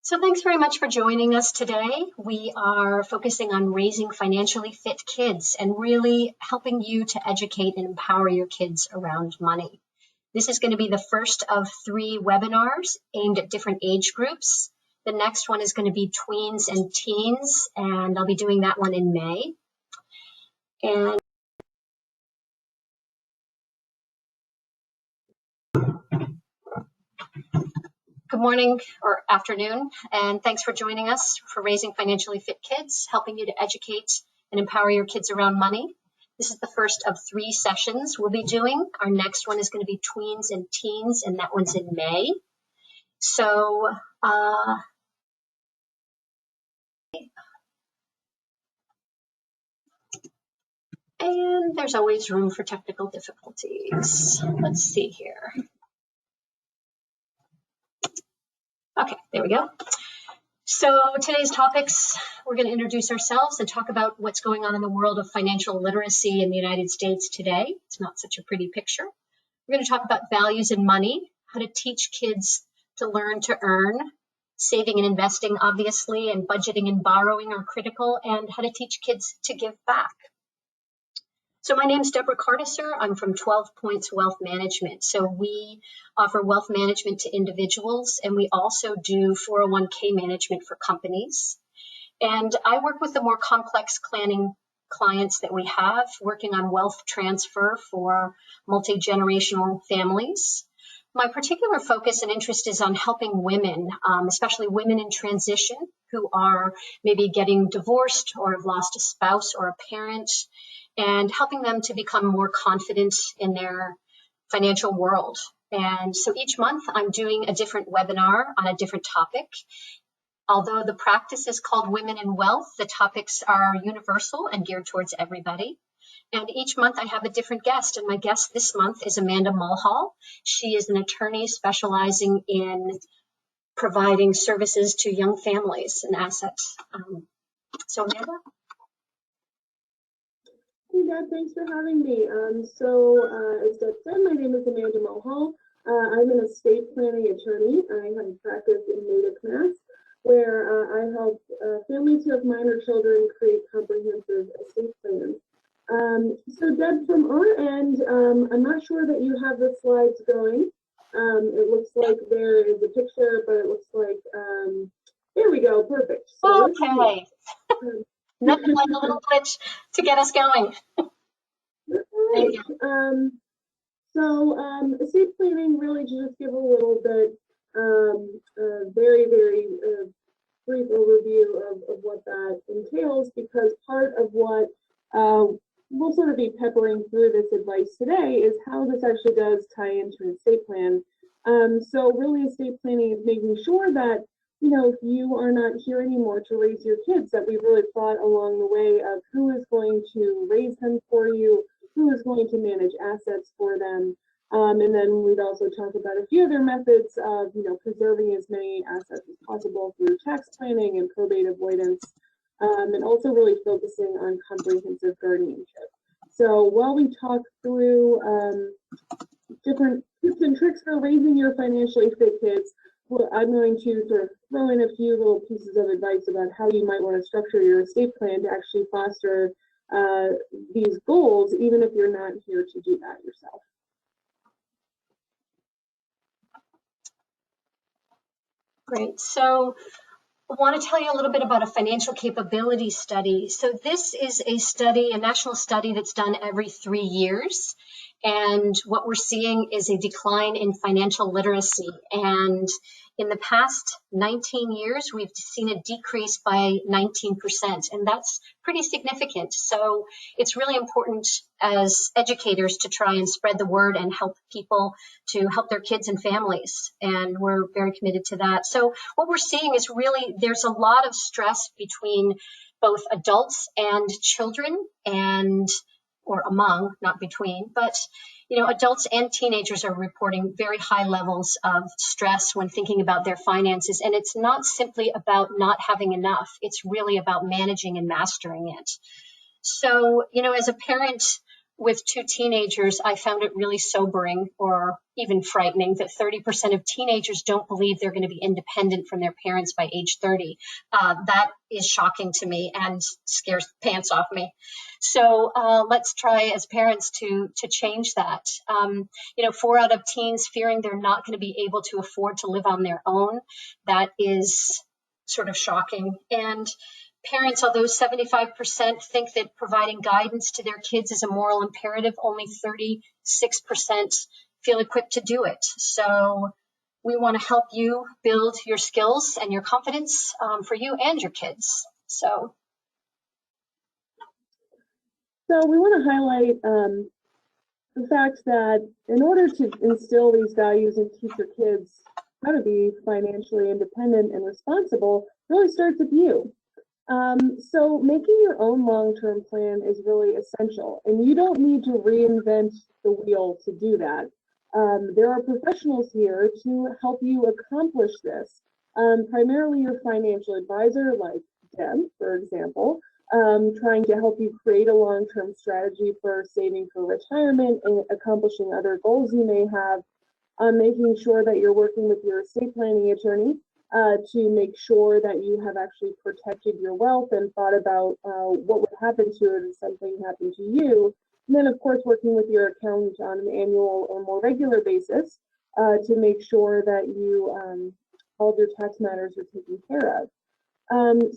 So thanks very much for joining us today. We are focusing on raising financially fit kids and really helping you to educate and empower your kids around money. This is going to be the first of 3 webinars aimed at different age groups. The next one is going to be tweens and teens, and I'll be doing that one in May. And good morning or afternoon, and thanks for joining us for Raising Financially Fit Kids, helping you to educate and empower your kids around money. This is the first of 3 sessions we'll be doing. Our next one is going to be tweens and teens, and that one's in May. So, and there's always room for technical difficulties. Let's see here. Okay, there we go. So today's topics, we're going to introduce ourselves and talk about what's going on in the world of financial literacy in the United States today. It's not such a pretty picture. We're going to talk about values in money, how to teach kids to learn to earn, saving and investing, obviously, and budgeting and borrowing are critical, and how to teach kids to give back. So my name's Deborah Cartisser. I'm from 12 Points Wealth Management. So we offer wealth management to individuals, and we also do 401k management for companies. And I work with the more complex planning clients that we have, working on wealth transfer for multi-generational families. My particular focus and interest is on helping women, especially women in transition who are maybe getting divorced or have lost a spouse or a parent, and helping them to become more confident in their financial world. And so each month I'm doing a different webinar on a different topic. Although the practice is called Women in Wealth, the topics are universal and geared towards everybody. And each month I have a different guest, and my guest this month is Amanda MULHALL. She is an attorney specializing in providing services to young families and assets. So Amanda? Hey Deb, thanks for having me. As Deb said, my name is Amanda MULHALL. I'm an estate planning attorney. I have a practice in Natick, Mass, where I help families who have minor children create comprehensive estate plans. So Deb, from our end, I'm not sure that you have the slides going. It looks like there is a picture, but it looks like, there we go, perfect. So okay. Nothing like a little glitch to get us going. Right. Estate planning, really to just give a little bit, very brief overview of what that entails, because part of what we'll sort of be peppering through this advice today is how this actually does tie into an estate plan. So really estate planning is making sure that you are not here anymore to raise your kids, that we've really thought along the way of who is going to raise them for you, who is going to manage assets for them. And then we'd also talk about a few other methods of, preserving as many assets as possible through tax planning and probate avoidance, and also really focusing on comprehensive guardianship. So while we talk through different tips and tricks for raising your financially fit kids, I'm going to sort of throw in a few little pieces of advice about how you might want to structure your estate plan to actually foster these goals, even if you're not here to do that yourself. Great. So I want to tell you a little bit about a financial capability study. So this is a study, a national study that's done every 3 years. And what we're seeing is a decline in financial literacy. And in the past 19 years, we've seen a decrease by 19%. And that's pretty significant. So it's really important as educators to try and spread the word and help people to help their kids and families. And we're very committed to that. So what we're seeing is really there's a lot of stress between both adults and children, or among, not between, but adults and teenagers are reporting very high levels of stress when thinking about their finances. And it's not simply about not having enough. It's really about managing and mastering it. So, as a parent, with two teenagers, I found it really sobering or even frightening that 30% of teenagers don't believe they're going to be independent from their parents by age 30. That is shocking to me and scares the pants off me. So let's try as parents to change that. 4 out of teens fearing they're not going to be able to afford to live on their own. That is sort of shocking. And parents, although 75% think that providing guidance to their kids is a moral imperative, only 36% feel equipped to do it. So we want to help you build your skills and your confidence for you and your kids. So we want to highlight the fact that in order to instill these values and teach your kids how to be financially independent and responsible really starts with you. So making your own long-term plan is really essential, and you don't need to reinvent the wheel to do that. There are professionals here to help you accomplish this, primarily your financial advisor, like Deb, for example, trying to help you create a long-term strategy for saving for retirement and accomplishing other goals you may have, making sure that you're working with your estate planning attorney to make sure that you have actually protected your wealth and thought about what would happen to it if something happened to you. And then, of course, working with your accountant on an annual or more regular basis to make sure that you all of your tax matters are taken care of.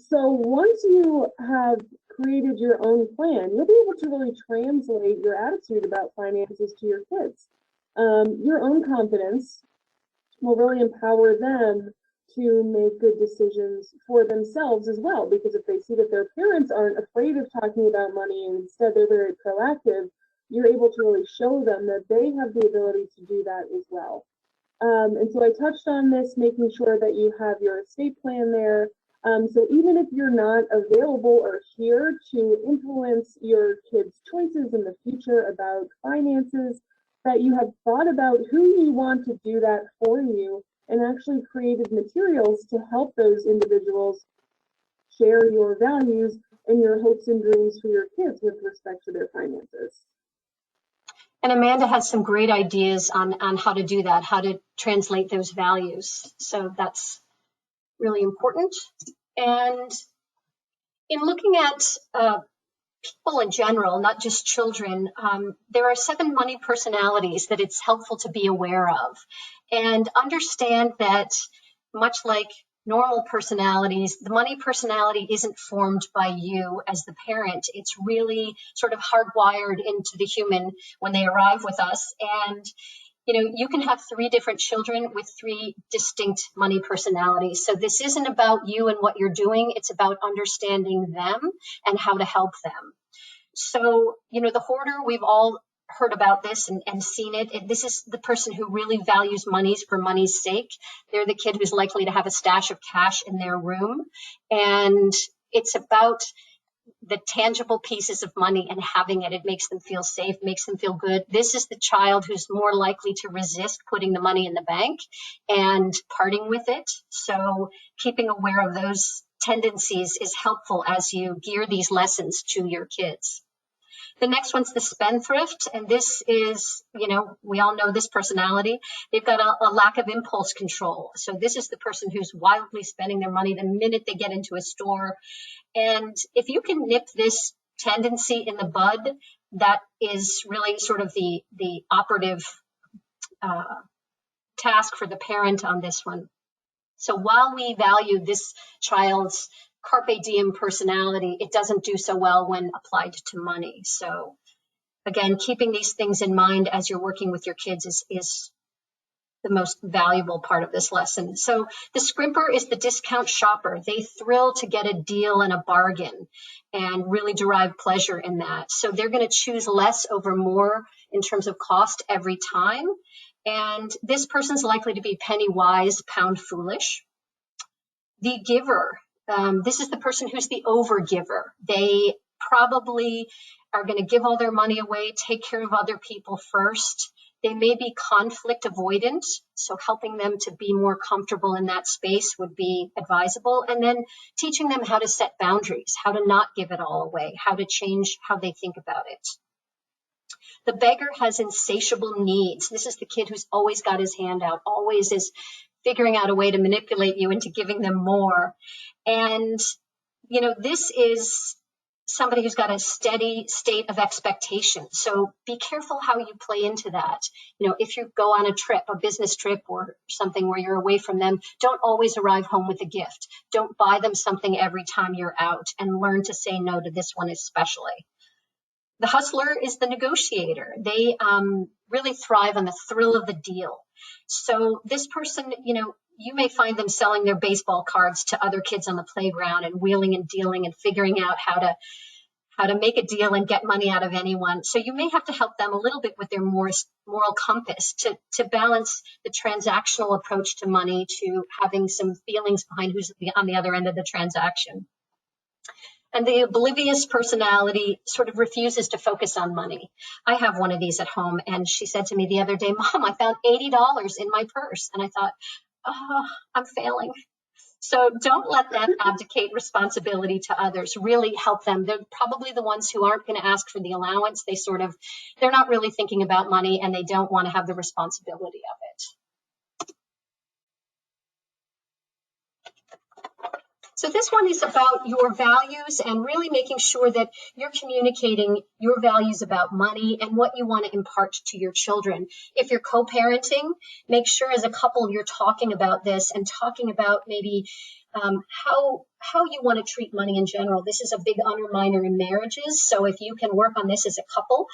So once you have created your own plan, you'll be able to really translate your attitude about finances to your kids. Your own confidence will really empower them to make good decisions for themselves as well, because if they see that their parents aren't afraid of talking about money and instead they're very proactive, you're able to really show them that they have the ability to do that as well. And so I touched on this, making sure that you have your estate plan there. So even if you're not available or here to influence your kids' choices in the future about finances, that you have thought about who you want to do that for you and actually created materials to help those individuals share your values and your hopes and dreams for your kids with respect to their finances. And Amanda has some great ideas on how to do that, how to translate those values. So that's really important. And in looking at people in general, not just children, there are 7 money personalities that it's helpful to be aware of and understand that much like normal personalities, the money personality isn't formed by you as the parent. It's really sort of hardwired into the human when they arrive with us. And you can have 3 different children with 3 distinct money personalities. So this isn't about you and what you're doing. It's about understanding them and how to help them. So, the hoarder, we've all heard about this and seen it. This is the person who really values monies for money's sake. They're the kid who's likely to have a stash of cash in their room. And it's about the tangible pieces of money and having it. It makes them feel safe, makes them feel good. This is the child who's more likely to resist putting the money in the bank and parting with it. So keeping aware of those tendencies is helpful as you gear these lessons to your kids. The next one's the spendthrift, and this is, we all know this personality. They've got a lack of impulse control. So this is the person who's wildly spending their money the minute they get into a store. And if you can nip this tendency in the bud, that is really sort of the operative task for the parent on this one. So while we value this child's carpe diem personality, it doesn't do so well when applied to money. So again, keeping these things in mind as you're working with your kids is the most valuable part of this lesson. So the scrimper is the discount shopper. They thrill to get a deal and a bargain and really derive pleasure in that. So they're going to choose less over more in terms of cost every time. And this person's likely to be penny wise, pound foolish. The giver. This is the person who's the overgiver. They probably are going to give all their money away, take care of other people first. They may be conflict avoidant, so helping them to be more comfortable in that space would be advisable. And then teaching them how to set boundaries, how to not give it all away, how to change how they think about it. The beggar has insatiable needs. This is the kid who's always got his hand out, always is figuring out a way to manipulate you into giving them more. And, you know, this is somebody who's got a steady state of expectation. So be careful how you play into that. You know, if you go on a trip, a business trip or something where you're away from them, don't always arrive home with a gift. Don't buy them something every time you're out, and learn to say no to this one especially. The hustler is the negotiator. They really thrive on the thrill of the deal. So this person, you know, you may find them selling their baseball cards to other kids on the playground and wheeling and dealing and figuring out how to make a deal and get money out of anyone. So you may have to help them a little bit with their moral compass to balance the transactional approach to money to having some feelings behind who's on the other end of the transaction. And the oblivious personality sort of refuses to focus on money. I have one of these at home, and she said to me the other day, "Mom, I found $80 in my purse." And I thought, oh, I'm failing. So don't let them abdicate responsibility to others. Really help them. They're probably the ones who aren't going to ask for the allowance. They're not really thinking about money, and they don't want to have the responsibility of it. So this one is about your values and really making sure that you're communicating your values about money and what you want to impart to your children. If you're co-parenting, make sure as a couple you're talking about this and talking about maybe how you want to treat money in general. This is a big underminer in marriages. So if you can work on this as a couple,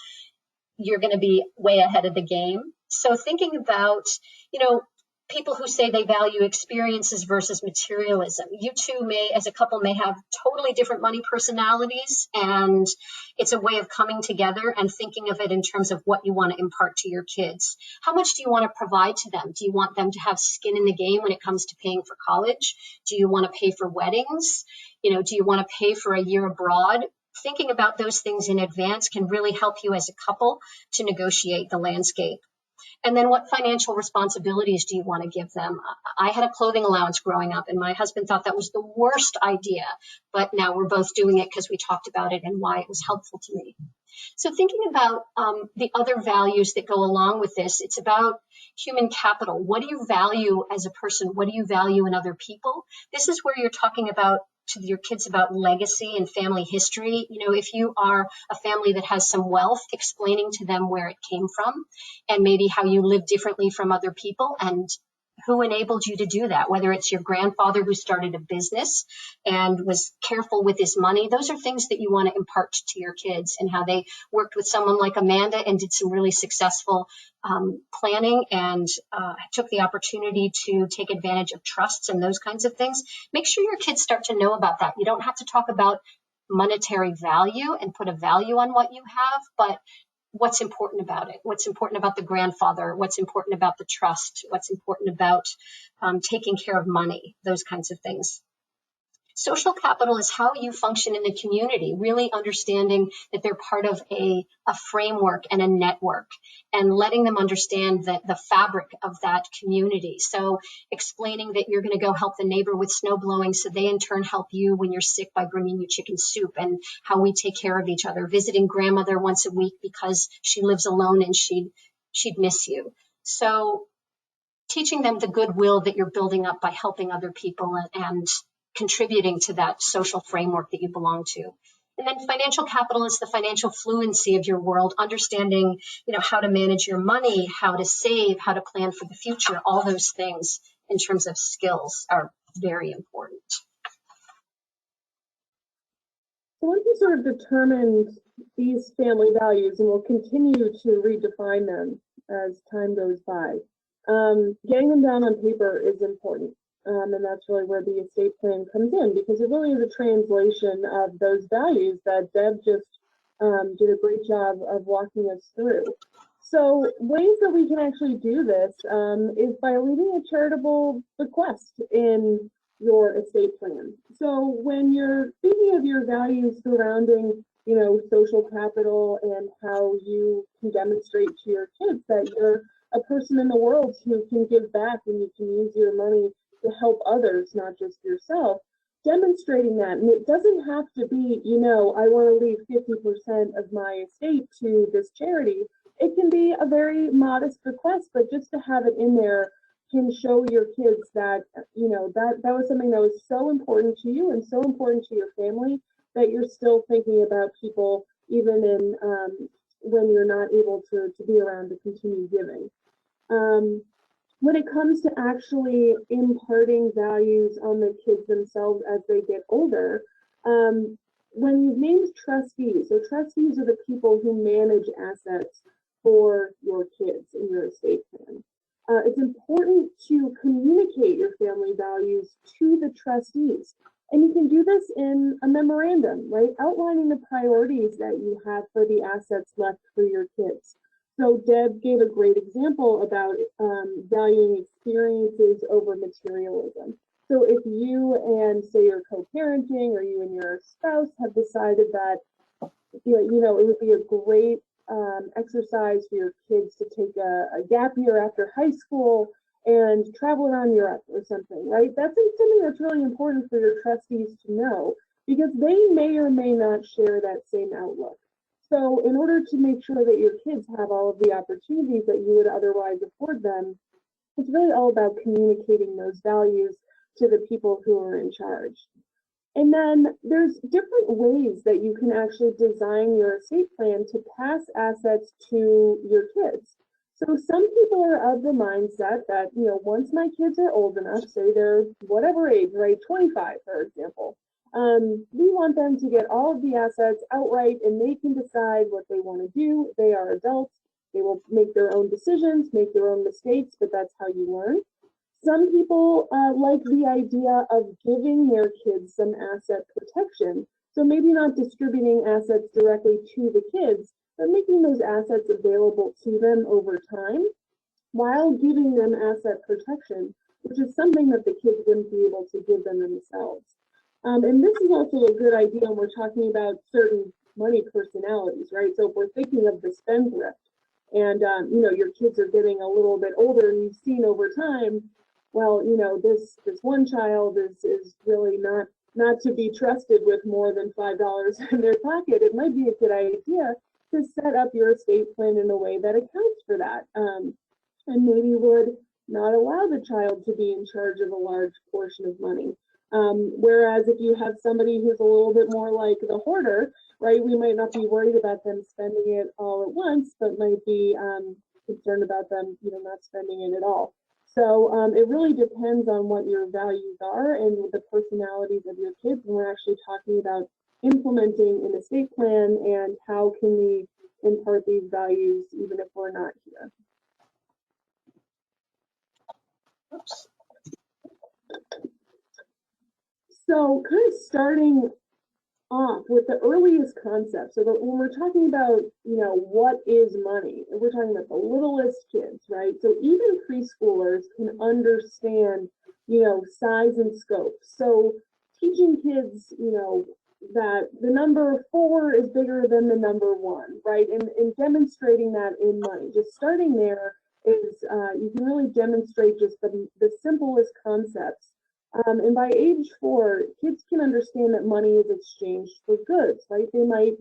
you're going to be way ahead of the game. So thinking about, you know, people who say they value experiences versus materialism. You two may, as a couple, may have totally different money personalities, and it's a way of coming together and thinking of it in terms of what you want to impart to your kids. How much do you want to provide to them? Do you want them to have skin in the game when it comes to paying for college? Do you want to pay for weddings? You know, do you want to pay for a year abroad? Thinking about those things in advance can really help you as a couple to negotiate the landscape. And then what financial responsibilities do you want to give them? I had a clothing allowance growing up, and my husband thought that was the worst idea. But now we're both doing it because we talked about it and why it was helpful to me. So thinking about the other values that go along with this, it's about human capital. What do you value as a person? What do you value in other people? This is where you're talking about to your kids about legacy and family history. You know, if you are a family that has some wealth, explaining to them where it came from and maybe how you live differently from other people and who enabled you to do that, whether it's your grandfather who started a business and was careful with his money. Those are things that you want to impart to your kids, and how they worked with someone like Amanda and did some really successful planning and took the opportunity to take advantage of trusts and those kinds of things. Make sure your kids start to know about that. You don't have to talk about monetary value and put a value on what you have, but what's important about it, what's important about the grandfather, what's important about the trust, what's important about taking care of money, those kinds of things. Social capital is how you function in the community, really understanding that they're part of a framework and a network, and letting them understand the fabric of that community. So explaining that you're going to go help the neighbor with snow blowing, so they in turn help you when you're sick by bringing you chicken soup, and how we take care of each other, visiting grandmother once a week because she lives alone and she'd miss you. So teaching them the goodwill that you're building up by helping other people and contributing to that social framework that you belong to. And then financial capital is the financial fluency of your world, understanding, you know, how to manage your money, how to save, how to plan for the future. All those things in terms of skills are very important. So once you sort of determined these family values, and we'll continue to redefine them as time goes by, getting them down on paper is important. And that's really where the estate plan comes in, because it really is a translation of those values that Deb just did a great job of walking us through. So ways that we can actually do this is by leaving a charitable bequest in your estate plan. So when you're thinking of your values surrounding, you know, social capital and how you can demonstrate to your kids that you're a person in the world who can give back and you can use your money to help others, not just yourself, demonstrating that. And it doesn't have to be, you know, I want to leave 50% of my estate to this charity. It can be a very modest request, but just to have it in there can show your kids that, you know, that was something that was so important to you and so important to your family that you're still thinking about people even in when you're not able to be around to continue giving. When it comes to actually imparting values on the kids themselves as they get older, when you've named trustees, so trustees are the people who manage assets for your kids in your estate plan. It's important to communicate your family values to the trustees. And you can do this in a memorandum, right? Outlining the priorities that you have for the assets left for your kids. So Deb gave a great example about valuing experiences over materialism. So if you and say you're co-parenting or you and your spouse have decided that, you know, it would be a great exercise for your kids to take a gap year after high school and travel around Europe or something, right? That's something that's really important for your trustees to know because they may or may not share that same outlook. So in order to make sure that your kids have all of the opportunities that you would otherwise afford them, it's really all about communicating those values to the people who are in charge. And then there's different ways that you can actually design your estate plan to pass assets to your kids. So some people are of the mindset that, you know, once my kids are old enough, say they're whatever age, right, 25, for example, we want them to get all of the assets outright and they can decide what they want to do. They are adults. They will make their own decisions, make their own mistakes, but that's how you learn. Some people like the idea of giving their kids some asset protection. So maybe not distributing assets directly to the kids, but making those assets available to them over time while giving them asset protection, which is something that the kids wouldn't be able to give them themselves. And this is also a good idea when we're talking about certain money personalities, right? So if we're thinking of the spendthrift and, you know, your kids are getting a little bit older and you've seen over time, well, you know, this one child is really not to be trusted with more than $5 in their pocket. It might be a good idea to set up your estate plan in a way that accounts for that, and maybe would not allow the child to be in charge of a large portion of money. Whereas if you have somebody who's a little bit more like the hoarder, right, we might not be worried about them spending it all at once, but might be concerned about them, you know, not spending it at all. So it really depends on what your values are and the personalities of your kids. And we're actually talking about implementing an estate plan and how can we impart these values even if we're not here. Oops. So kind of starting off with the earliest concept. So that when we're talking about, you know, what is money, and we're talking about the littlest kids, right? So even preschoolers can understand, you know, size and scope. So teaching kids, you know, that the number 4 is bigger than the number 1, right? And demonstrating that in money. Just starting there is, you can really demonstrate just the simplest concepts. And by age 4, kids can understand that money is exchanged for goods, right? They might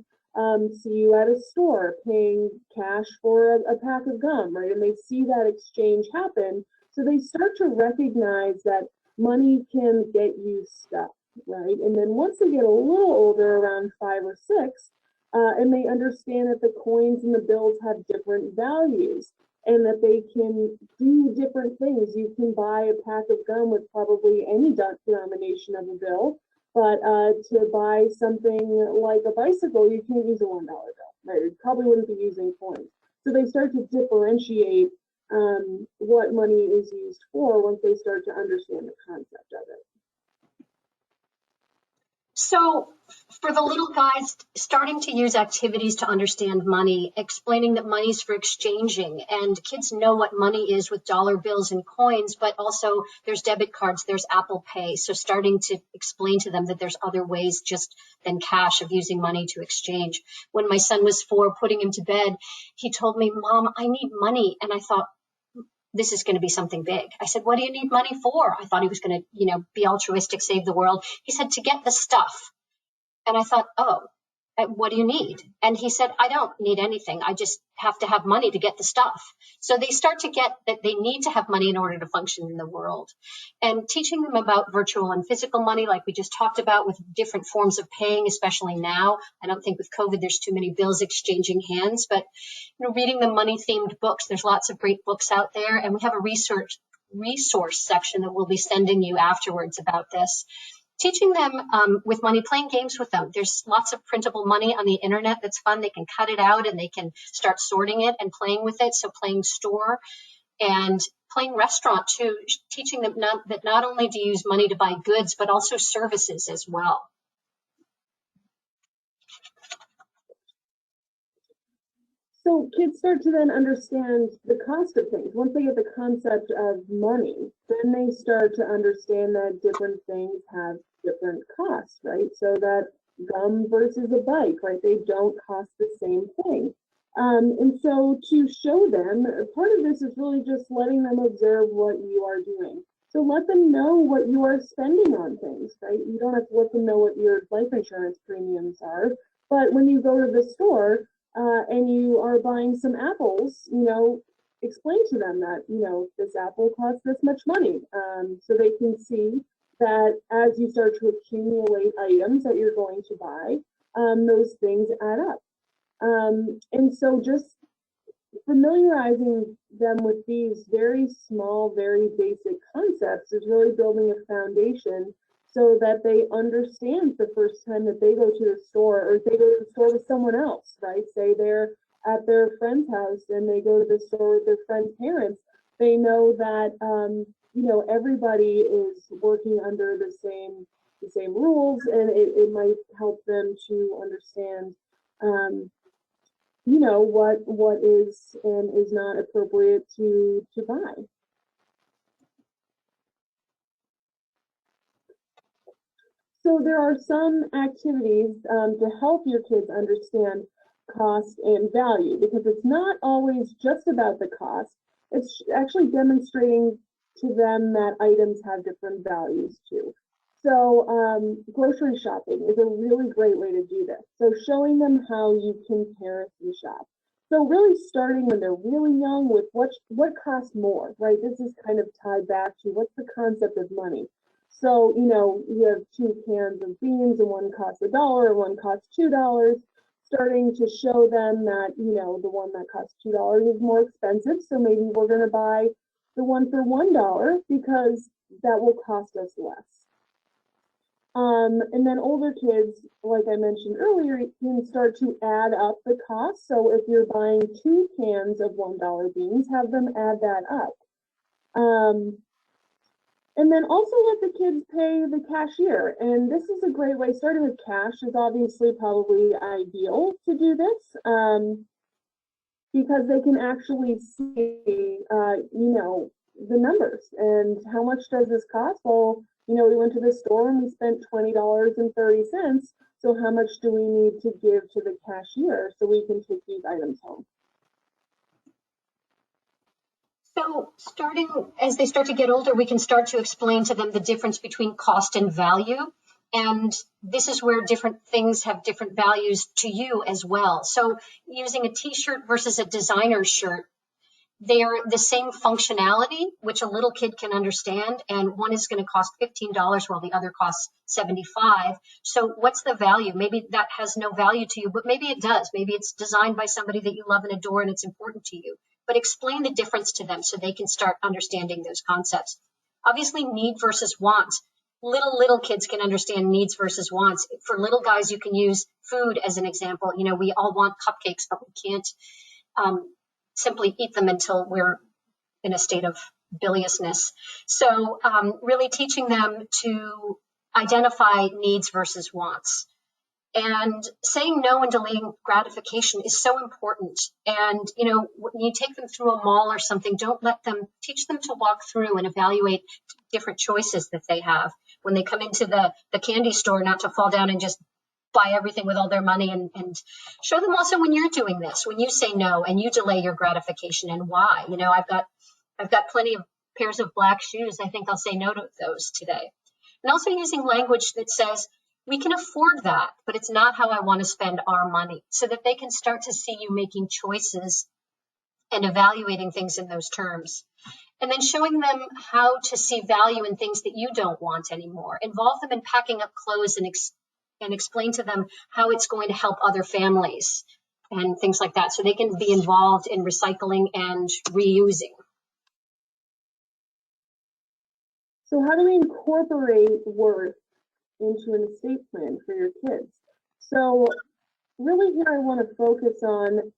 see you at a store paying cash for a pack of gum, right? And they see that exchange happen. So they start to recognize that money can get you stuff, right? And then once they get a little older, around 5 or 6, and they understand that the coins and the bills have different values, and that they can do different things. You can buy a pack of gum with probably any denomination of a bill, but to buy something like a bicycle, you can't use a $1 bill, right? You probably wouldn't be using coins. So they start to differentiate what money is used for once they start to understand the concept of it. So for the little guys, starting to use activities to understand money, explaining that money's for exchanging, and kids know what money is with dollar bills and coins, but also there's debit cards, there's Apple Pay. So starting to explain to them that there's other ways just than cash of using money to exchange. When my son was 4, putting him to bed, he told me, "Mom, I need money." And I thought, this is going to be something big. I said, what do you need money for? I thought he was going to, be altruistic, save the world. He said, to get the stuff. And I thought, oh, what do you need? And he said, I don't need anything. I just have to have money to get the stuff. So they start to get that they need to have money in order to function in the world. And teaching them about virtual and physical money, like we just talked about, with different forms of paying, especially now. I don't think with COVID there's too many bills exchanging hands, but reading the money-themed books, there's lots of great books out there. And we have a resource section that we'll be sending you afterwards about this. Teaching them with money, playing games with them. There's lots of printable money on the internet that's fun. They can cut it out and they can start sorting it and playing with it. So playing store and playing restaurant too, teaching them that not only do you use money to buy goods, but also services as well. So kids start to then understand the cost of things. Once they get the concept of money, then they start to understand that different things have different costs, right? So that gum versus a bike, right? They don't cost the same thing. And so to show them, part of this is really just letting them observe what you are doing. So let them know what you are spending on things, right? You don't have to let them know what your life insurance premiums are, but when you go to the store, and you are buying some apples, explain to them that, this apple costs this much money. So they can see that as you start to accumulate items that you're going to buy, those things add up. And so just familiarizing them with these very small, very basic concepts is really building a foundation so that they understand the first time that they go to the store, or if they go to the store with someone else, right? Say they're at their friend's house and they go to the store with their friend's parents, they know that, everybody is working under the same rules, and it might help them to understand, what is and is not appropriate to buy. So there are some activities to help your kids understand cost and value, because it's not always just about the cost. It's actually demonstrating to them that items have different values too. So grocery shopping is a really great way to do this. So showing them how you comparison shop. So really starting when they're really young with what costs more, right? This is kind of tied back to what's the concept of money. So, you have 2 cans of beans and one costs $1 and one costs $2, starting to show them that, the one that costs $2 is more expensive. So maybe we're going to buy the one for $1 because that will cost us less. And then older kids, like I mentioned earlier, can start to add up the cost. So if you're buying 2 cans of $1 beans, have them add that up. And then also let the kids pay the cashier. And this is a great way. Starting with cash is obviously probably ideal to do this, because they can actually see, the numbers and how much does this cost? Well, we went to the store and we spent $20.30. So how much do we need to give to the cashier so we can take these items home? So as they start to get older, we can start to explain to them the difference between cost and value. And this is where different things have different values to you as well. So using a t-shirt versus a designer shirt, they're the same functionality, which a little kid can understand. And one is going to cost $15 while the other costs $75. So what's the value? Maybe that has no value to you, but maybe it does. Maybe it's designed by somebody that you love and adore and it's important to you. But explain the difference to them so they can start understanding those concepts. Obviously, need versus wants. Little kids can understand needs versus wants. For little guys, you can use food as an example. We all want cupcakes, but we can't simply eat them until we're in a state of biliousness. So really teaching them to identify needs versus wants. And saying no and delaying gratification is so important. And, when you take them through a mall or something, teach them to walk through and evaluate different choices that they have. When they come into the candy store, not to fall down and just buy everything with all their money, and show them also when you're doing this, when you say no and you delay your gratification and why. I've got I've got plenty of pairs of black shoes. I think I'll say no to those today. And also using language that says, we can afford that, but it's not how I want to spend our money, so that they can start to see you making choices and evaluating things in those terms. And then showing them how to see value in things that you don't want anymore. Involve them in packing up clothes and explain to them how it's going to help other families and things like that, so they can be involved in recycling and reusing. So how do we incorporate worth into an estate plan for your kids? So really here I want to focus on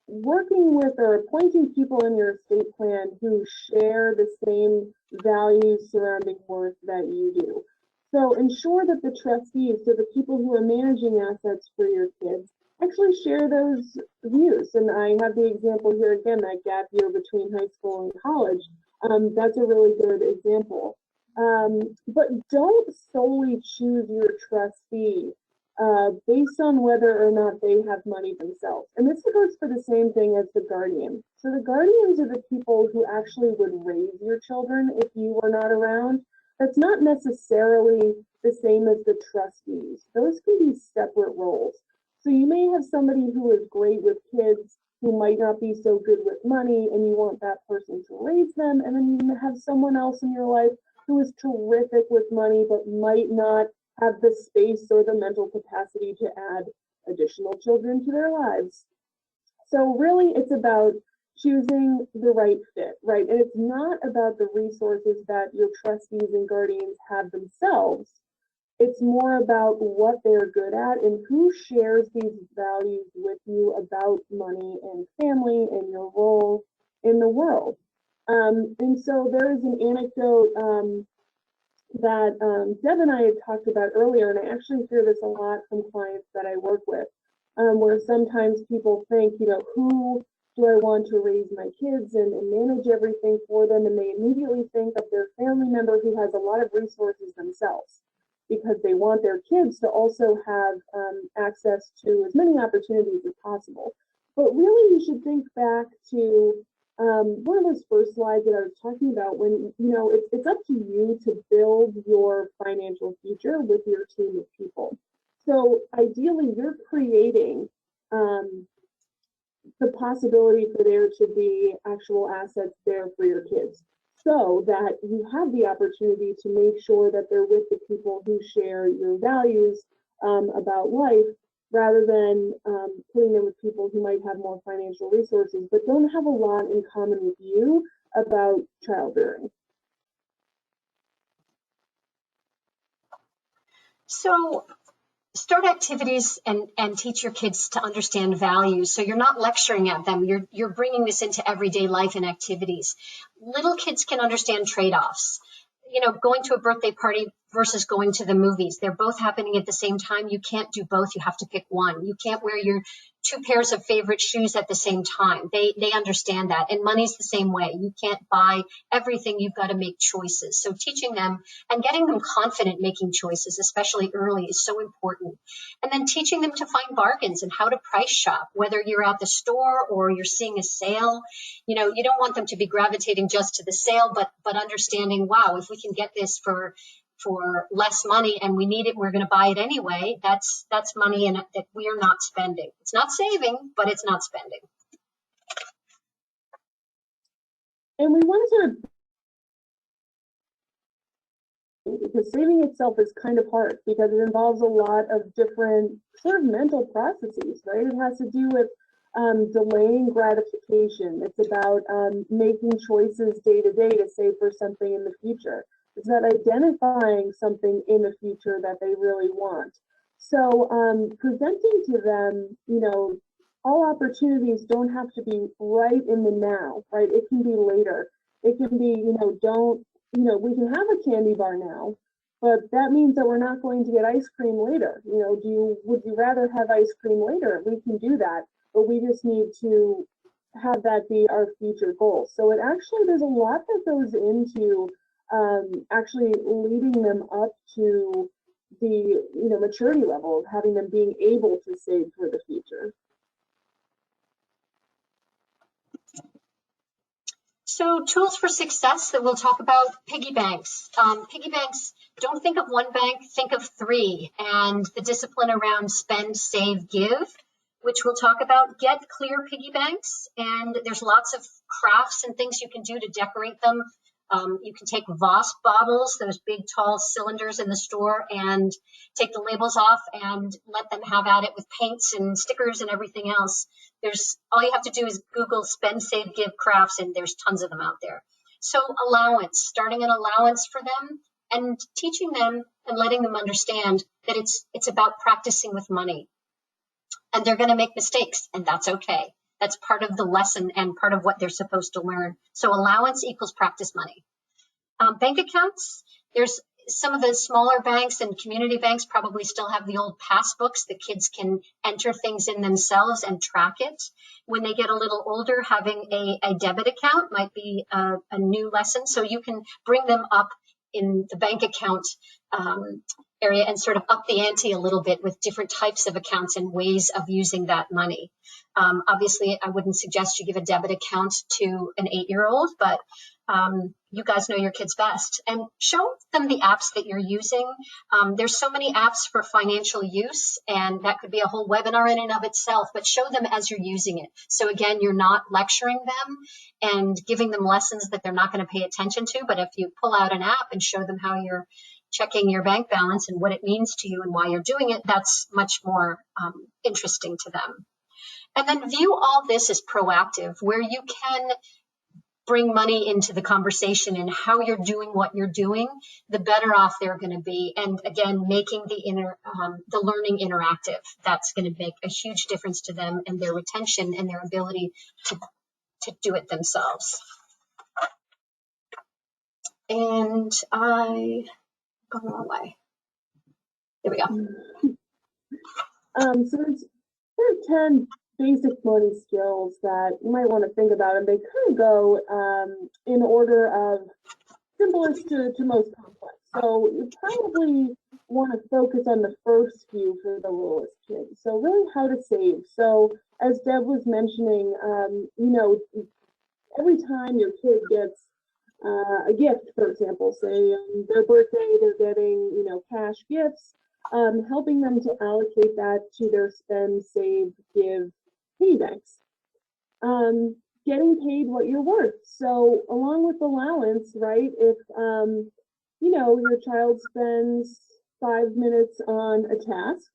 working with or appointing people in your estate plan who share the same values surrounding worth that you do. So ensure that the trustees, so the people who are managing assets for your kids, actually share those views. And I have the example here again, that gap year between high school and college. That's a really good example. But don't solely choose your trustee based on whether or not they have money themselves. And this goes for the same thing as the guardian. So the guardians are the people who actually would raise your children if you were not around. That's not necessarily the same as the trustees. Those can be separate roles. So you may have somebody who is great with kids who might not be so good with money, and you want that person to raise them, and then you have someone else in your life who is terrific with money but might not have the space or the mental capacity to add additional children to their lives. So really it's about choosing the right fit, right? And it's not about the resources that your trustees and guardians have themselves. It's more about what they're good at and who shares these values with you about money and family and your role in the world. And so there is an anecdote that Deb and I had talked about earlier, and I actually hear this a lot from clients that I work with, where sometimes people think, you know, who do I want to raise my kids and manage everything for them, and they immediately think of their family member who has a lot of resources themselves, because they want their kids to also have access to as many opportunities as possible. But really, you should think back to one of those first slides that I was talking about, when, you know, it's up to you to build your financial future with your team of people. So ideally, you're creating the possibility for there to be actual assets there for your kids, so that you have the opportunity to make sure that they're with the people who share your values about life, rather than putting them with people who might have more financial resources but don't have a lot in common with you about childbearing. So start activities and teach your kids to understand values. So you're not lecturing at them. You're bringing this into everyday life and activities. Little kids can understand trade-offs. You know, going to a birthday party versus going to the movies. They're both happening at the same time. You can't do both. You have to pick one. You can't wear your two pairs of favorite shoes at the same time. They understand that. And money's the same way. You can't buy everything. You've got to make choices. So teaching them and getting them confident making choices, especially early, is so important. And then teaching them to find bargains and how to price shop, whether you're at the store or you're seeing a sale. You know, you don't want them to be gravitating just to the sale, but understanding, wow, if we can get this for less money and we need it, we're going to buy it anyway. That's money that we are not spending. It's not saving, but it's not spending. And we want to sort of, because saving itself is kind of hard, because it involves a lot of different sort of mental processes, right? It has to do with delaying gratification. It's about making choices day to day to save for something in the future. It's about identifying something in the future that they really want. So presenting to them, you know, all opportunities don't have to be right in the now, right? It can be later. It can be, you know, we can have a candy bar now, but that means that we're not going to get ice cream later. You know, would you rather have ice cream later? We can do that, but we just need to have that be our future goal. So it actually, there's a lot that goes into actually leading them up to the, you know, maturity level of having them being able to save for the future. So tools for success that we'll talk about, piggy banks. Piggy banks, don't think of one bank, think of three. And the discipline around spend, save, give, which we'll talk about. Get clear piggy banks. And there's lots of crafts and things you can do to decorate them. You can take Voss bottles, those big tall cylinders in the store, and take the labels off and let them have at it with paints and stickers and everything else. All you have to do is Google spend, save, give crafts, and there's tons of them out there. So allowance, starting an allowance for them and teaching them and letting them understand that it's about practicing with money. And they're going to make mistakes, and that's okay. That's part of the lesson and part of what they're supposed to learn. So allowance equals practice money. Bank accounts, there's some of the smaller banks and community banks probably still have the old passbooks. The kids can enter things in themselves and track it. When they get a little older, having a debit account might be a new lesson. So you can bring them up in the bank account area and sort of up the ante a little bit with different types of accounts and ways of using that money. Obviously, I wouldn't suggest you give a debit account to an 8-year-old, but you guys know your kids best. And show them the apps that you're using. There's so many apps for financial use, and that could be a whole webinar in and of itself, but show them as you're using it. So again, you're not lecturing them and giving them lessons that they're not going to pay attention to, but if you pull out an app and show them how you're checking your bank balance and what it means to you and why you're doing it, that's much more interesting to them. And then view all this as proactive, where you can bring money into the conversation and how you're doing what you're doing, the better off they're going to be. And again, making the learning interactive, that's going to make a huge difference to them and their retention and their ability to do it themselves. And I go the wrong way. There we go. So there's 10 basic money skills that you might want to think about, and they kind of go in order of simplest to most complex. So you probably want to focus on the first few for the littlest kids. So really how to save. So as Deb was mentioning, every time your kid gets a gift, for example, say their birthday, they're getting, cash gifts, helping them to allocate that to their spend, save, give piggy banks. Getting paid what you're worth. So along with allowance, right, if, your child spends 5 minutes on a task,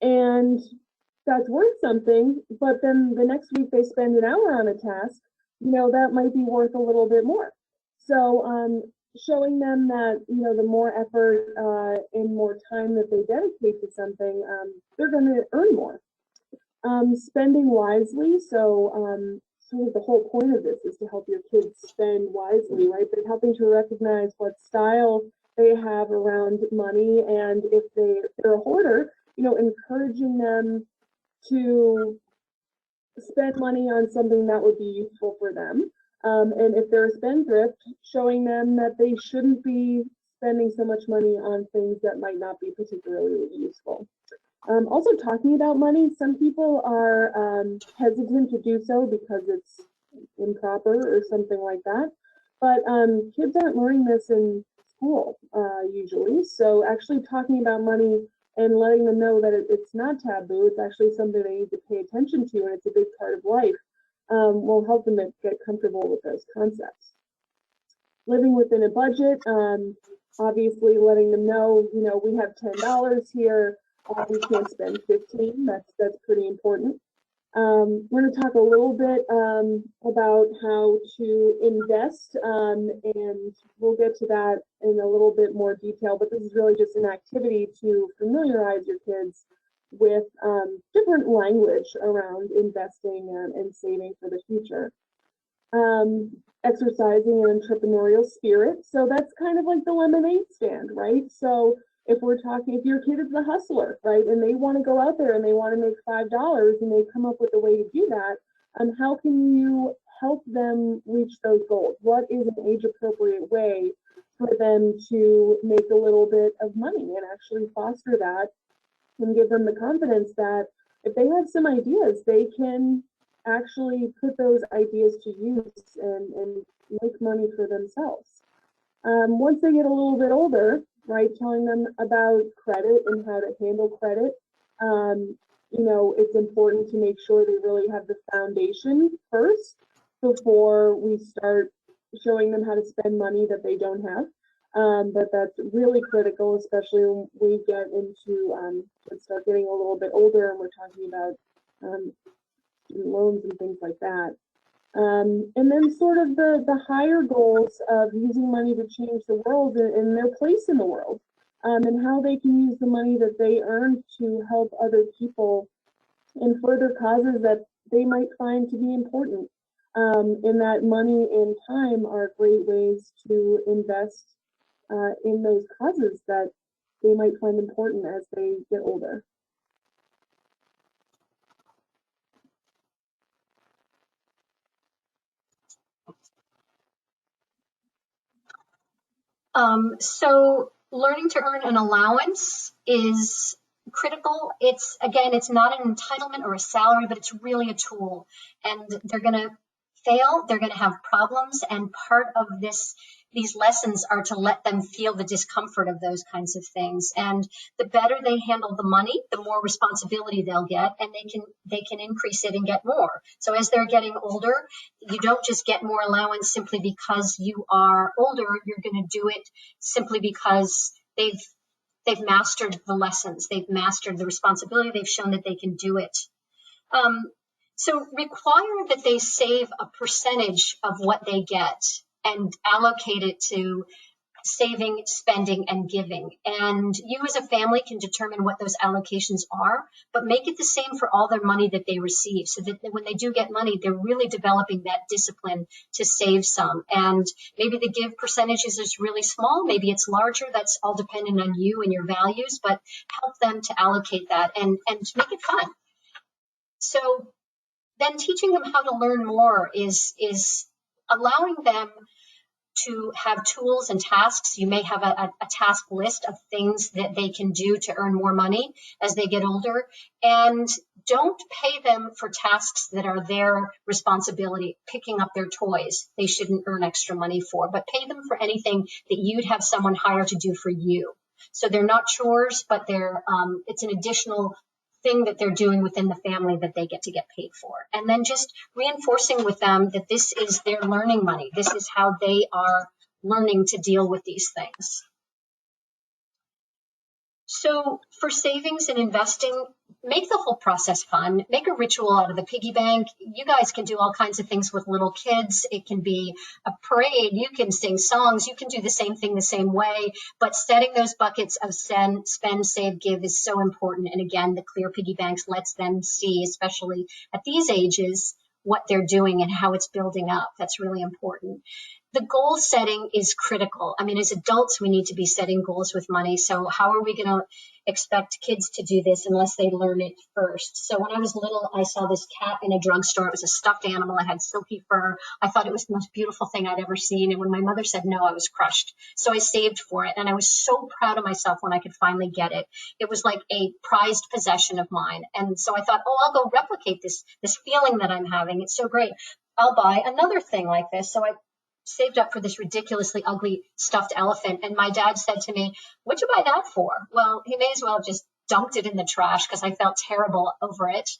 and that's worth something, but then the next week they spend an hour on a task, that might be worth a little bit more. So showing them that, the more effort and more time that they dedicate to something, they're going to earn more. Spending wisely. So sort of the whole point of this is to help your kids spend wisely, right? But helping to recognize what style they have around money, and if they're a hoarder, encouraging them to spend money on something that would be useful for them. And if they're a spendthrift, showing them that they shouldn't be spending so much money on things that might not be particularly useful. Also talking about money, some people are hesitant to do so because it's improper or something like that. But kids aren't learning this in school usually. So actually talking about money and letting them know that it's not taboo, it's actually something they need to pay attention to, and it's a big part of life, will help them get comfortable with those concepts. Living within a budget, obviously letting them know, we have $10 here, we can't spend 15. That's pretty important. We're going to talk a little bit about how to invest, and we'll get to that in a little bit more detail, but this is really just an activity to familiarize your kids with different language around investing and saving for the future. Exercising an entrepreneurial spirit. So that's kind of like the lemonade stand, right? So if your kid is the hustler, right, and they want to go out there and they want to make $5 and they come up with a way to do that, how can you help them reach those goals? What is an age-appropriate way for them to make a little bit of money and actually foster that and give them the confidence that if they have some ideas, they can actually put those ideas to use and make money for themselves. Once they get a little bit older, right, telling them about credit and how to handle credit, you know, it's important to make sure they really have the foundation first before we start showing them how to spend money that they don't have. But that's really critical, especially when we get into start getting a little bit older and we're talking about student loans and things like that. And then sort of the higher goals of using money to change the world and their place in the world, and how they can use the money that they earn to help other people and further causes that they might find to be important. And that money and time are great ways to invest in those causes that they might find important as they get older. So learning to earn an allowance is critical. It's, again, it's not an entitlement or a salary, but it's really a tool. And they're going to fail, they're going to have problems, and part of these lessons are to let them feel the discomfort of those kinds of things. And the better they handle the money, the more responsibility they'll get, and they can increase it and get more. So as they're getting older, you don't just get more allowance simply because you are older. You're going to do it simply because they've mastered the lessons, they've mastered the responsibility, they've shown that they can do it. So require that they save a percentage of what they get and allocate it to saving, spending, and giving. And you as a family can determine what those allocations are, but make it the same for all their money that they receive, so that when they do get money, they're really developing that discipline to save some. And maybe the give percentages is really small, maybe it's larger, that's all dependent on you and your values, but help them to allocate that and make it fun. So then teaching them how to learn more is allowing them to have tools and tasks. You may have a task list of things that they can do to earn more money as they get older. And don't pay them for tasks that are their responsibility. Picking up their toys, they shouldn't earn extra money for, but pay them for anything that you'd have someone hire to do for you. So they're not chores, but it's an additional thing that they're doing within the family that they get to get paid for. And then just reinforcing with them that this is their learning money. This is how they are learning to deal with these things. So for savings and investing, make the whole process fun. Make a ritual out of the piggy bank. You guys can do all kinds of things with little kids. It can be a parade. You can sing songs. You can do the same thing the same way. But setting those buckets of spend, save, give is so important. And again, the clear piggy banks lets them see, especially at these ages, what they're doing and how it's building up. That's really important. The goal setting is critical. I mean, as adults, we need to be setting goals with money. So how are we going to expect kids to do this unless they learn it first? So when I was little, I saw this cat in a drugstore. It was a stuffed animal. It had silky fur. I thought it was the most beautiful thing I'd ever seen. And when my mother said no, I was crushed. So I saved for it. And I was so proud of myself when I could finally get it. It was like a prized possession of mine. And so I thought, oh, I'll go replicate this feeling that I'm having. It's so great. I'll buy another thing like this. So I saved up for this ridiculously ugly stuffed elephant. And my dad said to me, what'd you buy that for? Well, he may as well have just dumped it in the trash because I felt terrible over it.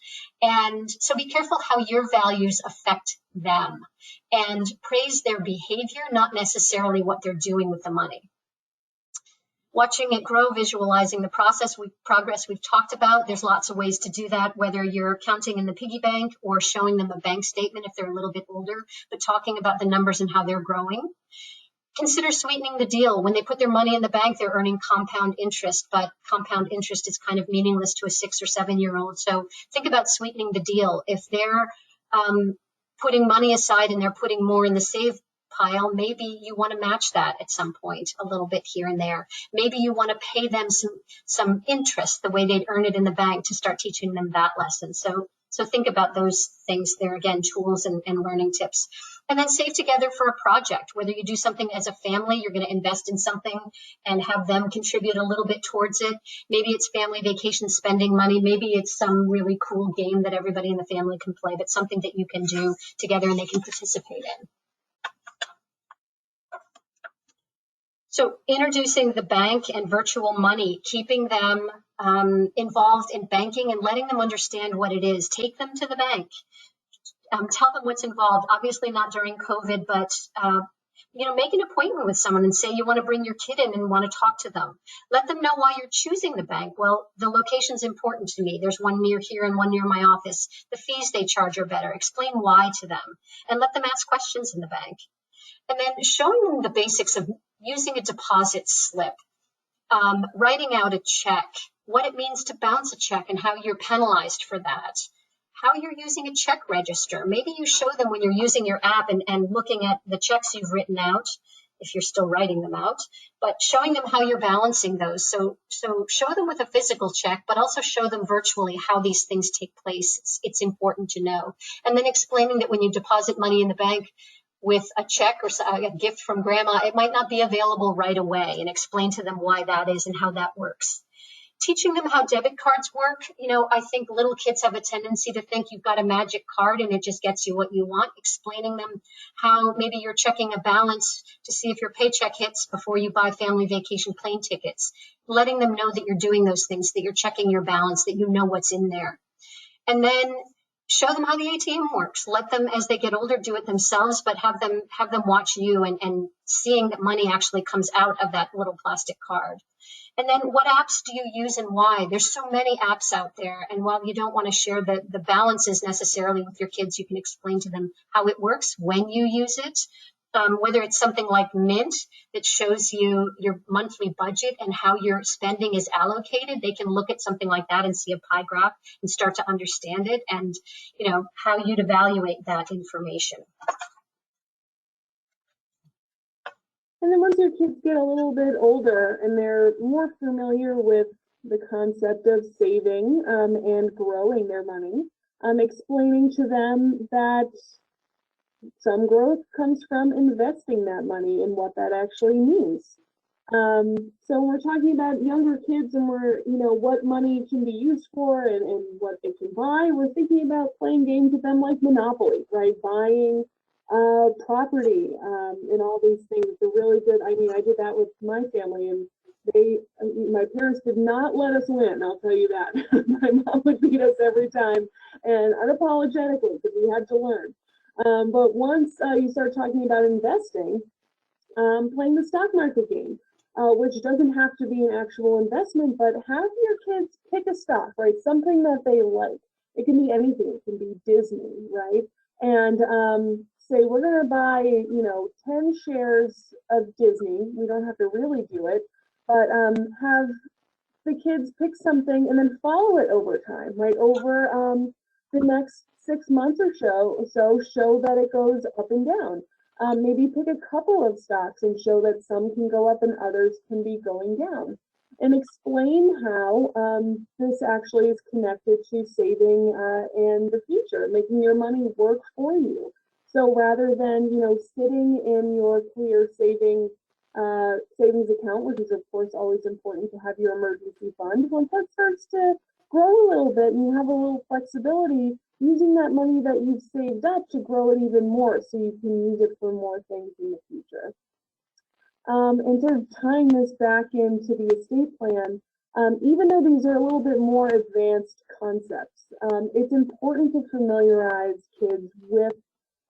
And so be careful how your values affect them and praise their behavior, not necessarily what they're doing with the money. Watching it grow, visualizing the progress we've talked about. There's lots of ways to do that, whether you're counting in the piggy bank or showing them a bank statement if they're a little bit older, but talking about the numbers and how they're growing. Consider sweetening the deal. When they put their money in the bank, they're earning compound interest, but compound interest is kind of meaningless to a 6 or 7 year old. So think about sweetening the deal. If they're putting money aside and they're putting more in the save pile, maybe you want to match that at some point a little bit here and there. Maybe you want to pay them some interest the way they'd earn it in the bank to start teaching them that lesson. So So think about those things there, again, tools and learning tips. And then save together for a project, whether you do something as a family, you're going to invest in something and have them contribute a little bit towards it. Maybe it's family vacation spending money. Maybe it's some really cool game that everybody in the family can play, but something that you can do together and they can participate in. So introducing the bank and virtual money, keeping them involved in banking and letting them understand what it is. Take them to the bank. Tell them what's involved. Obviously not during COVID, but make an appointment with someone and say you want to bring your kid in and want to talk to them. Let them know why you're choosing the bank. Well, the location's important to me. There's one near here and one near my office. The fees they charge are better. Explain why to them and let them ask questions in the bank. And then showing them the basics of using a deposit slip, writing out a check, what it means to bounce a check and how you're penalized for that, how you're using a check register. Maybe you show them when you're using your app and looking at the checks you've written out, if you're still writing them out, but showing them how you're balancing those. So show them with a physical check, but also show them virtually how these things take place. It's important to know. And then explaining that when you deposit money in the bank, with a check or a gift from grandma, it might not be available right away, and explain to them why that is and how that works. Teaching them how debit cards work. I think little kids have a tendency to think you've got a magic card and it just gets you what you want. Explaining them how maybe you're checking a balance to see if your paycheck hits before you buy family vacation plane tickets. Letting them know that you're doing those things, that you're checking your balance, that you know what's in there. And then show them how the ATM works. Let them, as they get older, do it themselves, but have them watch you and seeing that money actually comes out of that little plastic card. And then what apps do you use and why? There's so many apps out there. And while you don't want to share the balances necessarily with your kids, you can explain to them how it works when you use it. Whether it's something like Mint that shows you your monthly budget and how your spending is allocated, they can look at something like that and see a pie graph and start to understand it and, how you'd evaluate that information. And then once your kids get a little bit older and they're more familiar with the concept of saving and growing their money, explaining to them that some growth comes from investing that money and what that actually means. So we're talking about younger kids and what money can be used for and what they can buy. We're thinking about playing games with them like Monopoly, right? Buying property and all these things. They're really good. I did that with my family and my parents did not let us win, I'll tell you that. My mom would beat us every time and unapologetically because we had to learn. But once you start talking about investing, playing the stock market game, which doesn't have to be an actual investment, but have your kids pick a stock, right? Something that they like. It can be anything. It can be Disney, right? And say, we're going to buy, 10 shares of Disney. We don't have to really do it, but have the kids pick something and then follow it over time, right? Over the next 6 months or so show that it goes up and down. Maybe pick a couple of stocks and show that some can go up and others can be going down. And explain how this actually is connected to saving in the future, making your money work for you. So rather than, sitting in your clear savings account, which is of course always important to have your emergency fund, once that starts to grow a little bit and you have a little flexibility, using that money that you've saved up to grow it even more so you can use it for more things in the future. And sort of tying this back into the estate plan, even though these are a little bit more advanced concepts, it's important to familiarize kids with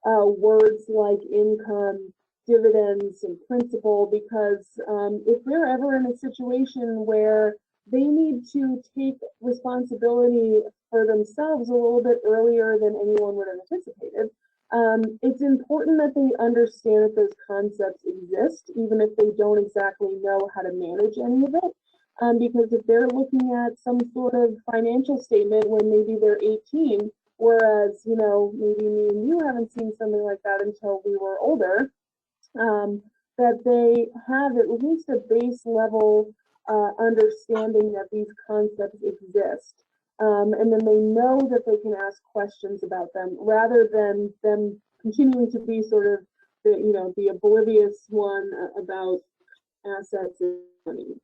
words like income, dividends, and principal, because if they're ever in a situation where they need to take responsibility for themselves a little bit earlier than anyone would have anticipated, it's important that they understand that those concepts exist, even if they don't exactly know how to manage any of it. Because if they're looking at some sort of financial statement when maybe they're 18, whereas, maybe me and you haven't seen something like that until we were older, that they have at least a base level understanding that these concepts exist. and then they know that they can ask questions about them rather than them continuing to be sort of the oblivious one about assets and money.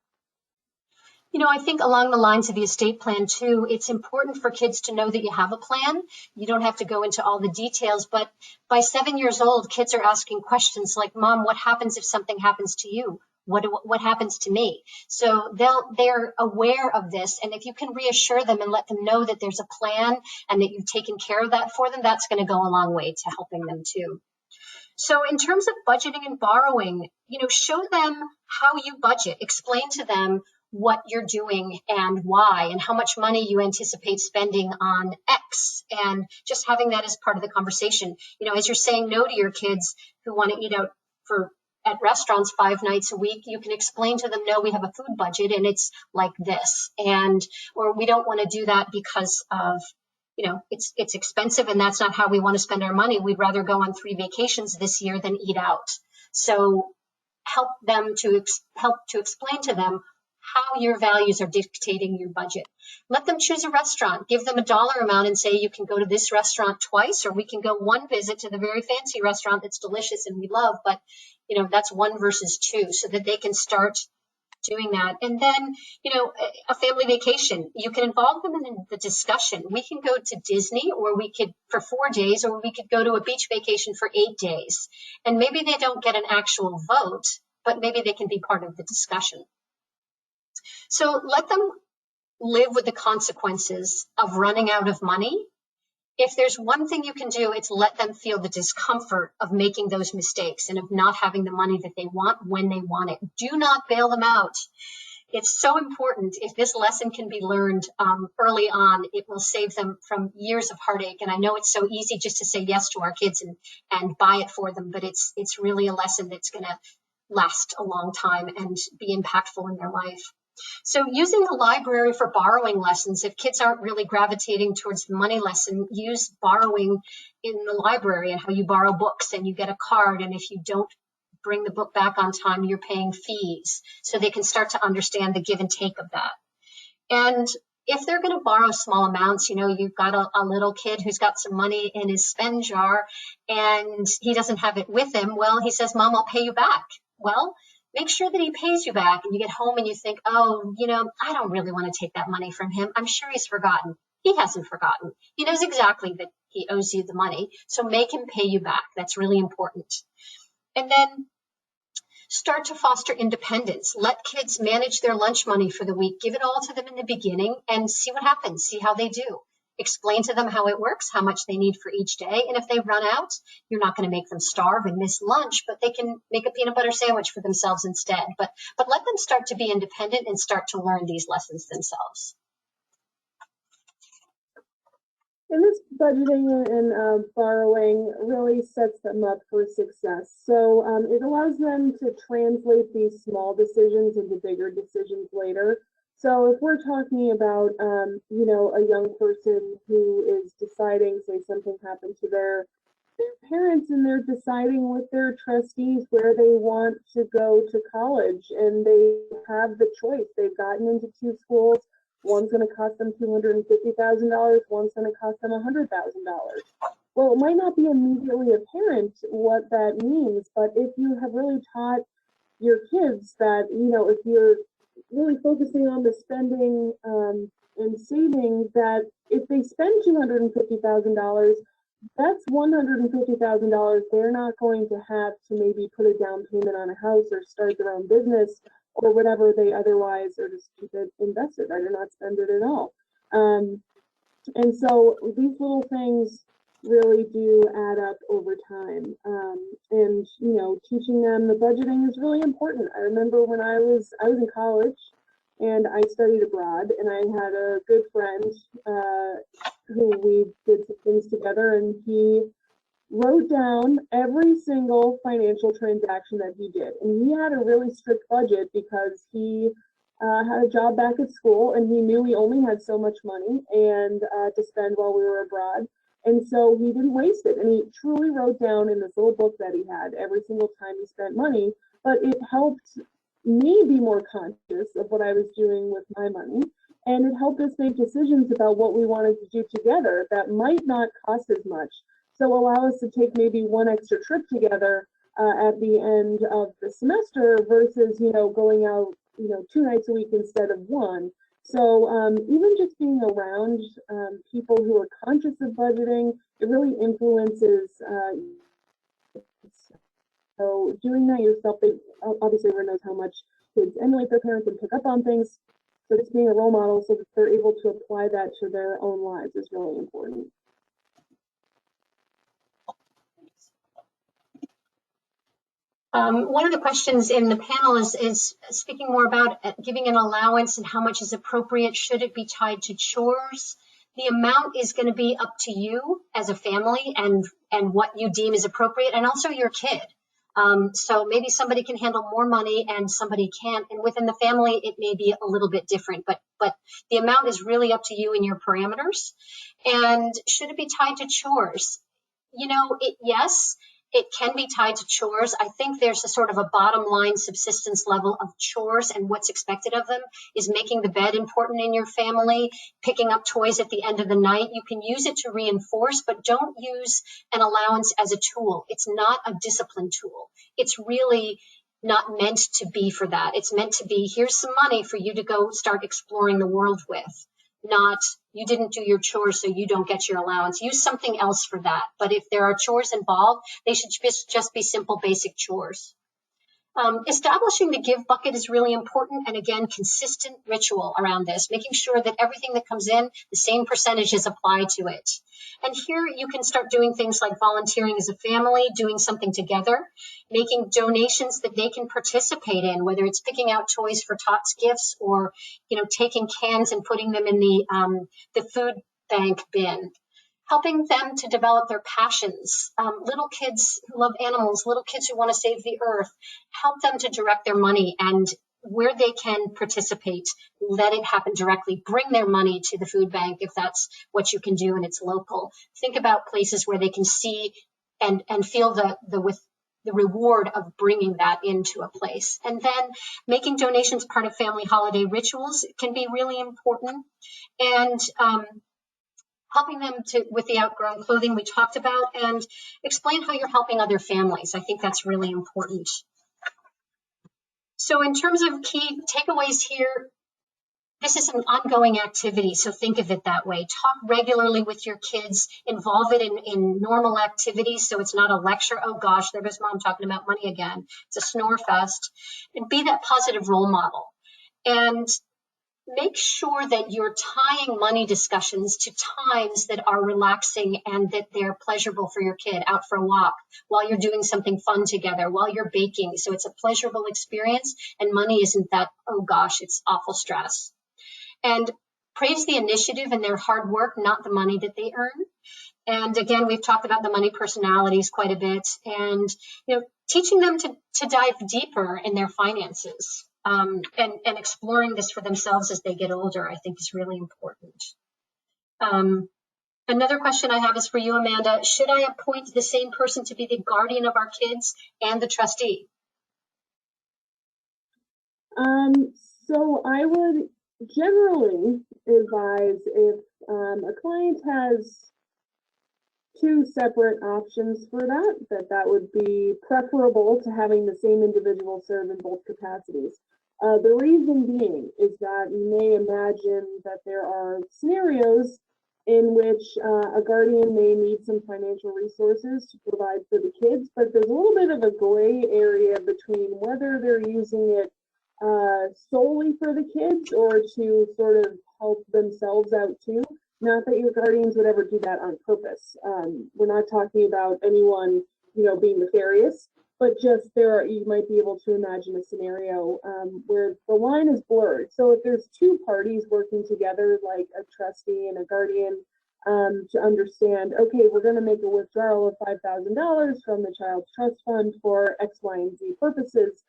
I think along the lines of the estate plan too, it's important for kids to know that you have a plan. You don't have to go into all the details, but by 7 years old, kids are asking questions like, Mom, what happens if something happens to you? What happens to me? So they're aware of this. And if you can reassure them and let them know that there's a plan and that you've taken care of that for them, that's going to go a long way to helping them too. So in terms of budgeting and borrowing, show them how you budget. Explain to them what you're doing and why, and how much money you anticipate spending on X, and just having that as part of the conversation. As you're saying no to your kids who want to eat out at restaurants 5 nights a week, you can explain to them, no, we have a food budget and it's like this, or we don't want to do that because of it's expensive and that's not how we want to spend our money. We'd rather go on 3 vacations this year than eat out. So help to explain to them how your values are dictating your budget. Let them choose a restaurant. Give them a dollar amount and say you can go to this restaurant twice, or we can go 1 visit to the very fancy restaurant that's delicious and we love, but that's 1 versus 2, so that they can start doing that. And then, a family vacation, you can involve them in the discussion. We can go to Disney, or we could for 4 days, or we could go to a beach vacation for 8 days. And maybe they don't get an actual vote, but maybe they can be part of the discussion. So let them live with the consequences of running out of money. If there's one thing you can do, it's let them feel the discomfort of making those mistakes and of not having the money that they want when they want it. Do not bail them out. It's so important. If this lesson can be learned early on, it will save them from years of heartache. And I know it's so easy just to say yes to our kids and buy it for them, but it's really a lesson that's going to last a long time and be impactful in their life. So using the library for borrowing lessons, if kids aren't really gravitating towards the money lesson, use borrowing in the library and how you borrow books and you get a card. And if you don't bring the book back on time, you're paying fees, so they can start to understand the give and take of that. And if they're going to borrow small amounts, you've got a little kid who's got some money in his spend jar and he doesn't have it with him. Well, he says, Mom, I'll pay you back. Well, make sure that he pays you back, and you get home and you think, oh, I don't really want to take that money from him. I'm sure he's forgotten. He hasn't forgotten. He knows exactly that he owes you the money, so make him pay you back. That's really important. And then start to foster independence. Let kids manage their lunch money for the week. Give it all to them in the beginning and see what happens. See how they do. Explain to them how it works, how much they need for each day. And if they run out, you're not going to make them starve and miss lunch, but they can make a peanut butter sandwich for themselves instead. But let them start to be independent and start to learn these lessons themselves. And this budgeting and borrowing really sets them up for success. So it allows them to translate these small decisions into bigger decisions later. So if we're talking about, a young person who is deciding, say something happened to their parents and they're deciding with their trustees where they want to go to college, and they have the choice. They've gotten into 2 schools. One's going to cost them $250,000. One's going to cost them $100,000. Well, it might not be immediately apparent what that means, but if you have really taught your kids that, if you're really focusing on the spending and saving, that if they spend $250,000, that's $150,000 they're not going to have to maybe put a down payment on a house or start their own business or whatever they otherwise, or just keep it invested, right, or not spend it at all. And so these little things really do add up over time. And teaching them the budgeting is really important. I remember when I was in college and I studied abroad, and I had a good friend who we did some things together, and he wrote down every single financial transaction that he did. And he had a really strict budget because he had a job back at school, and he knew he only had so much money and to spend while we were abroad. And so he didn't waste it. And he truly wrote down in this little book that he had every single time he spent money. But it helped me be more conscious of what I was doing with my money. And it helped us make decisions about what we wanted to do together that might not cost as much. So allow us to take maybe one extra trip together at the end of the semester versus, going out, 2 nights a week instead of one. So even just being around people who are conscious of budgeting, it really influences. So doing that yourself, obviously everyone knows how much kids emulate their parents and pick up on things. So just being a role model so that they're able to apply that to their own lives is really important. One of the questions in the panel is speaking more about giving an allowance and how much is appropriate. Should it be tied to chores? The amount is going to be up to you as a family and what you deem is appropriate, and also your kid. So maybe somebody can handle more money and somebody can't, and within the family it may be a little bit different, but the amount is really up to you and your parameters. And should it be tied to chores? Yes, it can be tied to chores. I think there's a sort of a bottom line subsistence level of chores, and what's expected of them is making the bed important in your family, picking up toys at the end of the night. You can use it to reinforce, but don't use an allowance as a tool. It's not a discipline tool. It's really not meant to be for that. It's meant to be, here's some money for you to go start exploring the world with. Not, you didn't do your chores, so you don't get your allowance. Use something else for that. But if there are chores involved, they should just be simple, basic chores. Establishing the give bucket is really important, and again, consistent ritual around this, making sure that everything that comes in, the same percentage is applied to it. And here you can start doing things like volunteering as a family, doing something together, making donations that they can participate in, whether it's picking out toys for Tots gifts or, taking cans and putting them in the food bank bin. Helping them to develop their passions. Little kids who love animals, little kids who want to save the earth, help them to direct their money, and where they can participate, let it happen directly. Bring their money to the food bank if that's what you can do and it's local. Think about places where they can see and feel the reward of bringing that into a place. And then making donations part of family holiday rituals can be really important. And helping them with the outgrown clothing we talked about, and explain how you're helping other families. I think that's really important. So in terms of key takeaways here, this is an ongoing activity, so think of it that way. Talk regularly with your kids, involve it in normal activities, so it's not a lecture, oh gosh, there goes mom talking about money again. It's a snore fest. And be that positive role model. And make sure that you're tying money discussions to times that are relaxing and that they're pleasurable for your kid, out for a walk, while you're doing something fun together, while you're baking. So it's a pleasurable experience, and money isn't that, oh gosh, it's awful stress. And praise the initiative and their hard work, not the money that they earn. And again, we've talked about the money personalities quite a bit, and teaching them to dive deeper in their finances. And exploring this for themselves as they get older, I think, is really important. Another question I have is for you, Amanda. Should I appoint the same person to be the guardian of our kids and the trustee? So I would generally advise if a client has two separate options for that would be preferable to having the same individual serve in both capacities. The reason being is that you may imagine that there are scenarios in which a guardian may need some financial resources to provide for the kids, but there's a little bit of a gray area between whether they're using it solely for the kids or to sort of help themselves out too. Not that your guardians would ever do that on purpose. We're not talking about anyone, being nefarious, but just you might be able to imagine a scenario where the line is blurred. So if there's two parties working together, like a trustee and a guardian, to understand, okay, we're going to make a withdrawal of $5,000 from the child's trust fund for X, Y, and Z purposes,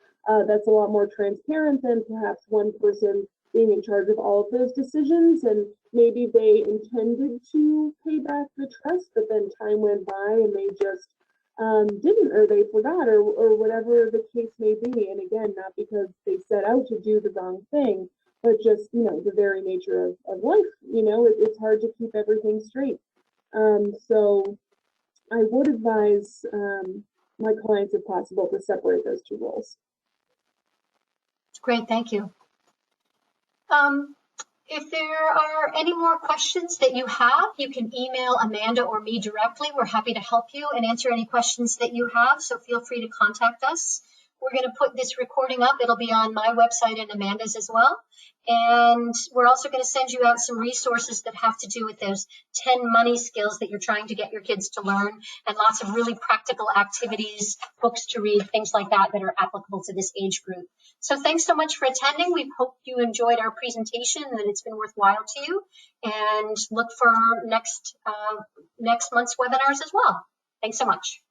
that's a lot more transparent than perhaps one person being in charge of all of those decisions, and maybe they intended to pay back the trust, but then time went by and they just didn't, or they forgot, or whatever the case may be. And again, not because they set out to do the wrong thing, but just, you know, the very nature of life, you know, it's hard to keep everything straight. So I would advise my clients, if possible, to separate those two roles. Great, thank you. If there are any more questions that you have, you can email Amanda or me directly. We're happy to help you and answer any questions that you have, so feel free to contact us. We're going to put this recording up. It'll be on my website and Amanda's as well. And we're also going to send you out some resources that have to do with those 10 money skills that you're trying to get your kids to learn, and lots of really practical activities, books to read, things like that that are applicable to this age group. So thanks so much for attending. We hope you enjoyed our presentation and that it's been worthwhile to you. And look for next month's webinars as well. Thanks so much.